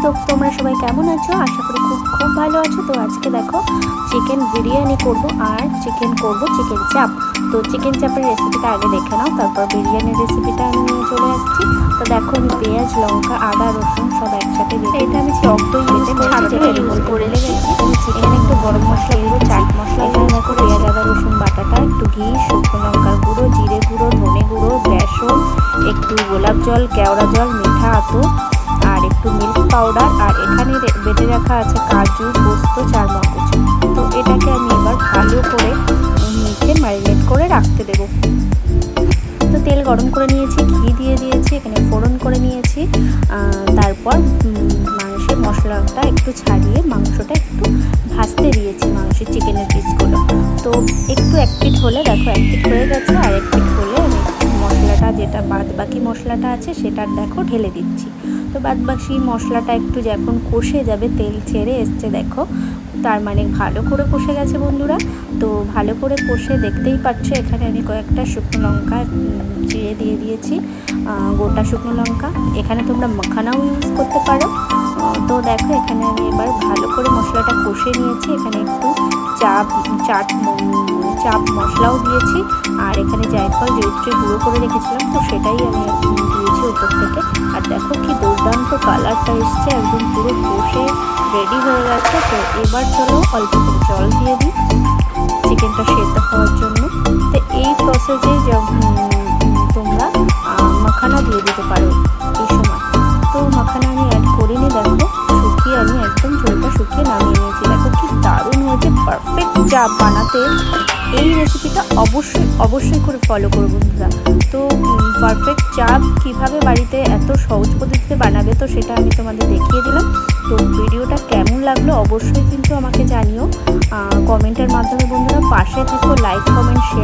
তো তোমরা সবাই কেমন আছো? আশা করি খুব খুব ভালো আছো। তো আজকে দেখো চিকেন বিরিয়ানি করব আর চিকেন চাপ। তো চিকেন চাপের রেসিপিটা আগে দেখে নাও, তারপর বিরিয়ানির রেসিপিটা আমি নিয়ে চলে আসছি। তো দেখো আমি পেঁয়াজ, লঙ্কা, আদা, রসুন সব একসাথে বেটে, এটা আমি টক দই ইউজ করে লেগেছি। এখানে একটু গরম মশলা গুঁড়ো, চাট মশলা, এখানে দেখো পেঁয়াজ, আদা, রসুন বাটাটা, একটু ঘি, শুকনো লঙ্কার গুঁড়ো, জিরে গুঁড়ো, ধনে গুঁড়ো, বেসন, একটু গোলাপ জল, কেওড়া জল, মিঠা আতো আর একটু মিল্ক পাউডার, আর এখানে বেটে রাখা আছে কাজু, পোস্ত, চারমগজ। তো এটাকে আমি এবার ভালো করে মেখে ম্যারিনেট করে রাখতে দেবো। তো তেল গরম করে নিয়েছি, ঘি দিয়ে দিয়েছি, এখানে ফোড়ন করে নিয়েছি। তারপর মাংসের মশলাটা একটু ছাড়িয়ে মাংসটা একটু ভাজতে দিয়েছি, মাংসের চিকেনের পিসগুলো। তো একটু এক পিঠ হলে, দেখো এক পিঠ হয়ে গেছে, আর এক পিঠ হলে আমি মশলাটা, যেটা বাদ বাকি মশলাটা আছে সেটা দেখো ঢেলে দিচ্ছি। তো বাদ বাকি মশলাটা একটু যখন কষে যাবে, তেল ছেড়ে এসছে দেখো, তার মানে ভালো করে কষে গেছে বন্ধুরা। তো ভালো করে কষে দেখতেই পাচ্ছ, এখানে আমি কয়েকটা শুকনো লঙ্কা চিড়ে দিয়ে দিয়েছি, গোটা শুকনো লঙ্কা। এখানে তোমরা মাখানাও ইউজ করতে পারো। তো দেখো এখানে আমি এবার ভালো করে মশলাটা কষে নিয়েছি। এখানে একটু চাপ মশলাও দিয়েছি, আর এখানে জায়ফল জয়িত্রী গুঁড়ো করে রেখেছিলাম, তো সেটাই আমি দিয়েছি উপর থেকে। আর দেখো কি দুর্দান্ত কালারটা এসছে, একদম পুরো কষে রেডি হয়ে গেছে। তো এবার চলো অল্প করে জল দিয়ে দিই চিকেনটা সেদ্ধ হওয়ার জন্য। তো এই প্রসেসে তোমরা মাখানা দিয়ে দিতে পারো এই সময়। তো মাখানা আমি অ্যাড করিনি, দেখো শুকিয়ে আমি একদম ঝোলটা শুকিয়ে নামিয়ে নিয়েছি। দেখো কি দারুণ হয়েছে। পারফেক্ট চাপ বানাতে এই রেসিপিটা অবশ্যই করে ফলো করো বন্ধুরা। তো পারফেক্ট চাপ কীভাবে বাড়িতে এত সহজ পদ্ধতিতে বানাবে, তো সেটা আমি তোমাদের দেখিয়ে দিলাম। তো ভিডিওটা কেমন লাগলো অবশ্যই কিন্তু আমাকে জানিও কমেন্টের মাধ্যমে বন্ধুরা। পাশে থেকো, লাইক, কমেন্ট, শেয়ার